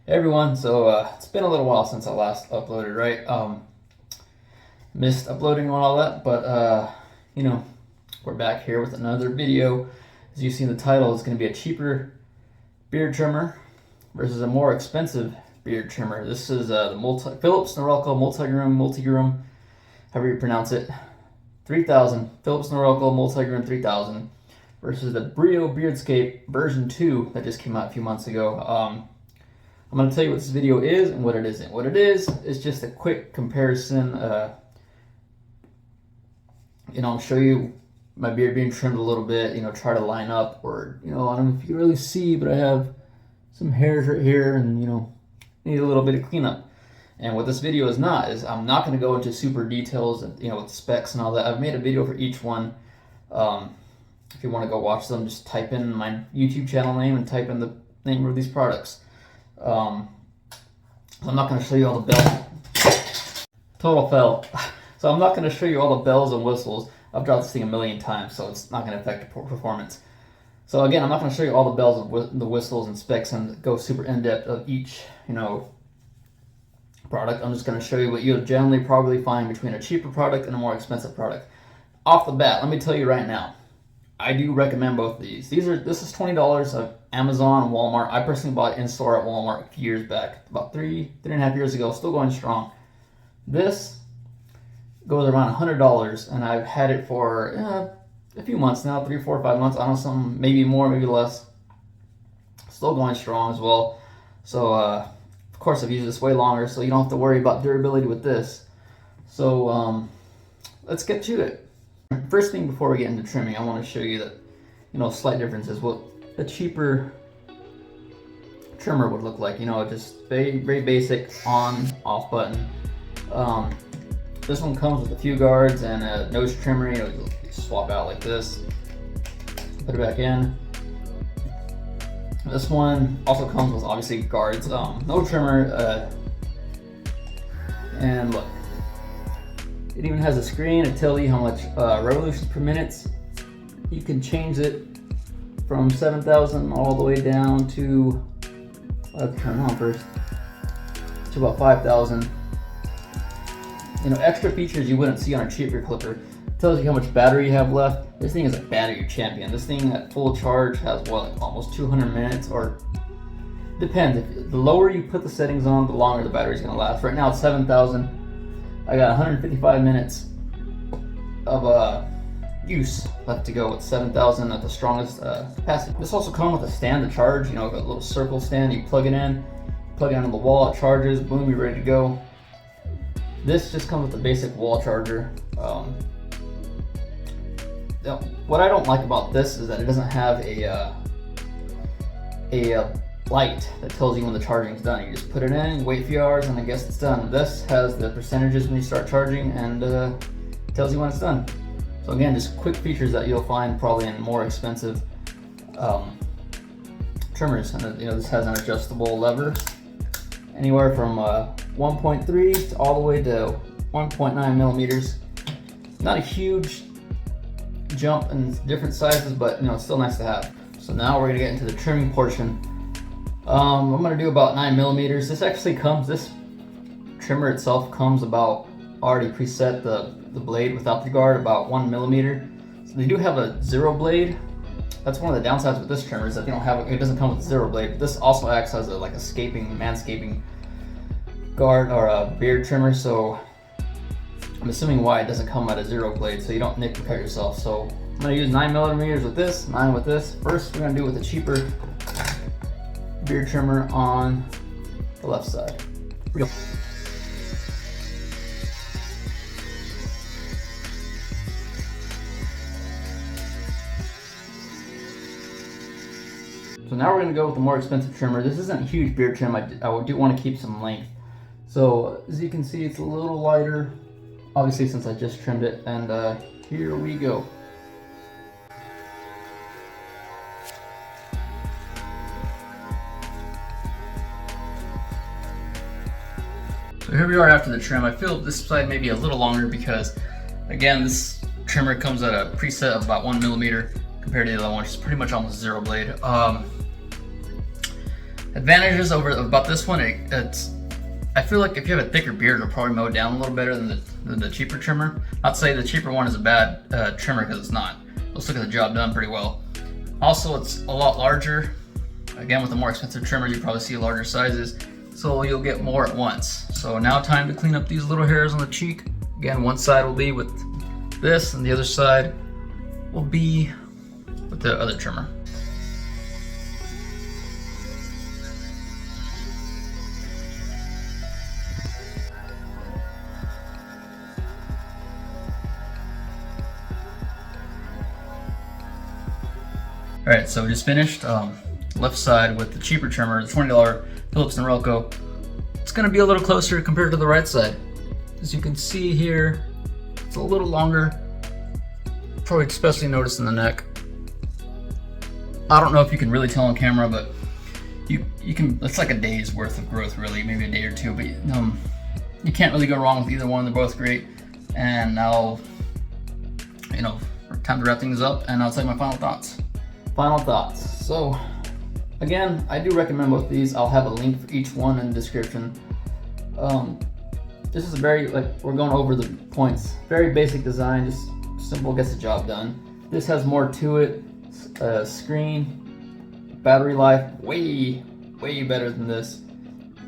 Hey everyone, it's been a little while since I last uploaded, right? Missed uploading on all that, but we're back here with another video. As you see in the title, it's going to be a cheaper beard trimmer versus a more expensive beard trimmer. This is the Philips Norelco Multigroom, however you pronounce it, 3000, Philips Norelco Multigroom 3000 versus the Brio Beardscape version 2 that just came out a few months ago. I'm going to tell you what this video is and what it isn't. What it is just a quick comparison. I'll show you my beard being trimmed a little bit, try to line up, or, I don't know if you can really see, but I have some hairs right here and, need a little bit of cleanup. And what this video is not, is I'm not going to go into super details and, with specs and all that. I've made a video for each one. If you want to go watch them, just type in my YouTube channel name and type in the name of these products. So I'm not going to show you all the bells. Total fail. So I'm not going to show you all the bells and whistles. I've dropped this thing a million times, so it's not going to affect performance. So again, I'm not going to show you all the bells and the whistles and specs and go super in-depth of each, product. I'm just going to show you what you'll generally probably find between a cheaper product and a more expensive product. Off the bat, let me tell you right now, I do recommend both of these. This is $20 of Amazon and Walmart. I personally bought it in store at Walmart a few years back, about three and a half years ago, still going strong. This goes around $100, and I've had it for a few months now, 3, 4, 5 months. I don't know, some maybe more, maybe less. Still going strong as well. So of course I've used this way longer, so you don't have to worry about durability with this. So let's get to it. First thing before we get into trimming, I want to show you that, slight differences. What a cheaper trimmer would look like, just very, very basic on-off button. This one comes with a few guards and a nose trimmer. You swap out like this, put it back in. This one also comes with obviously guards, no trimmer, and look, it even has a screen to tell you how much revolutions per minute. You can change it from 7,000 all the way down to, let's turn it on first, to about 5,000. Extra features you wouldn't see on a cheaper clipper. It tells you how much battery you have left. This thing is a battery champion. This thing at full charge has almost 200 minutes, or depends. The lower you put the settings on, the longer the battery's gonna last. Right now it's 7,000. I got 155 minutes of use left to go with 7,000 at the strongest capacity. This also comes with a stand to charge. A little circle stand. You plug it in on the wall. It charges. Boom, you're ready to go. This just comes with a basic wall charger. What I don't like about this is that it doesn't have a light that tells you when the charging is done. You just put it in, wait a few hours, and I guess it's done. This has the percentages when you start charging, and tells you when it's done. So again, just quick features that you'll find probably in more expensive trimmers. And this has an adjustable lever, anywhere from 1.3 to all the way to 1.9 millimeters. Not a huge jump in different sizes, but it's still nice to have. So now we're gonna get into the trimming portion. I'm gonna do about 9 millimeters. This trimmer itself comes about already preset, the blade without the guard, about 1 millimeter. So they do have a zero blade. That's one of the downsides with this trimmer, is that it doesn't come with a zero blade. But this also acts as a manscaping guard or a beard trimmer. So I'm assuming why it doesn't come at a zero blade, so you don't nick and cut yourself. So I'm gonna use 9 millimeters with this, 9 with this. First, we're gonna do it with a cheaper beard trimmer on the left side. Here we go. So now we're going to go with the more expensive trimmer. This isn't a huge beard trim. I do want to keep some length. So as you can see, it's a little lighter, obviously, since I just trimmed it. And here we go. So here we are after the trim. I feel this side may be a little longer because, again, this trimmer comes at a preset of about 1 millimeter compared to the other one, which is pretty much almost zero blade. At Advantages about this one, it's I feel like if you have a thicker beard, it'll probably mow down a little better than the cheaper trimmer. Not to say the cheaper one is a bad trimmer, because it's not. It'll still get the job done pretty well. Also, it's a lot larger. Again, with the more expensive trimmers, you probably see larger sizes, so you'll get more at once. So now time to clean up these little hairs on the cheek. Again, one side will be with this, and the other side will be with the other trimmer. Alright, so we just finished left side with the cheaper trimmer, the $20 Philips Norelco. It's going to be a little closer compared to the right side. As you can see here, it's a little longer. Probably especially notice in the neck. I don't know if you can really tell on camera, but you can. It's like a day's worth of growth, really, maybe a day or two. But you can't really go wrong with either one. They're both great. And now, time to wrap things up, and I'll tell you my final thoughts. So, again, I do recommend both of these. I'll have a link for each one in the description. This is a very, we're going over the points. Very basic design, just simple, gets the job done. This has more to it. Screen, battery life, way better than this.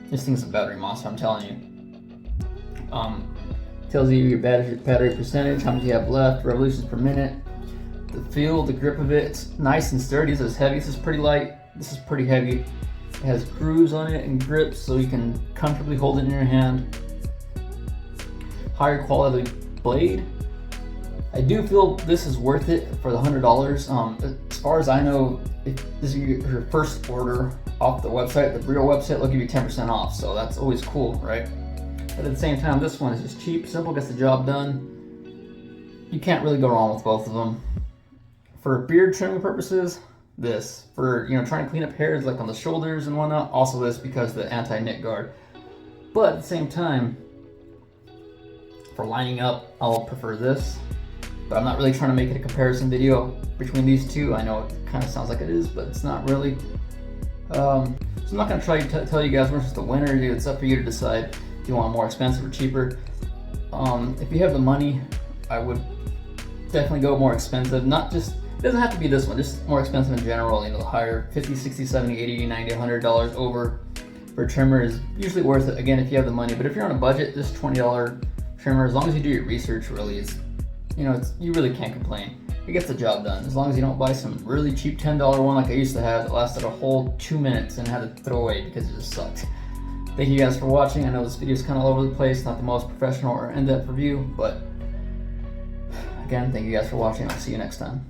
This thing's a battery monster, I'm telling you. Tells you your battery percentage, how much you have left, revolutions per minute. The feel, the grip of it, it's nice and sturdy. This is heavy, this is pretty light, this is pretty heavy. It has grooves on it and grips, so you can comfortably hold it in your hand. Higher quality blade. I do feel this is worth it for the $100. As far as I know, if this is your first order off the website, the Brio website, they'll give you 10% off, so that's always cool, right? But at the same time, this one is just cheap, simple, gets the job done. You can't really go wrong with both of them. For beard trimming purposes, this. For trying to clean up hairs like on the shoulders and whatnot, also this, because the anti-nick guard. But at the same time, for lining up, I'll prefer this. But I'm not really trying to make it a comparison video between these two. I know it kind of sounds like it is, but it's not really. So I'm not going to try to tell you guys which is the winner. It's up for you to decide if you want more expensive or cheaper. If you have the money, I would definitely go more expensive. It doesn't have to be this one, just more expensive in general. The higher, 50, 60, 70, 80, 90, $100 over for a trimmer is usually worth it, again, if you have the money. But if you're on a budget, this $20 trimmer, as long as you do your research, really is, you really can't complain. It gets the job done. As long as you don't buy some really cheap $10 one like I used to have that lasted a whole 2 minutes and had to throw away because it just sucked. Thank you guys for watching. I know this video is kind of all over the place, not the most professional or in-depth review, but again, thank you guys for watching. I'll see you next time.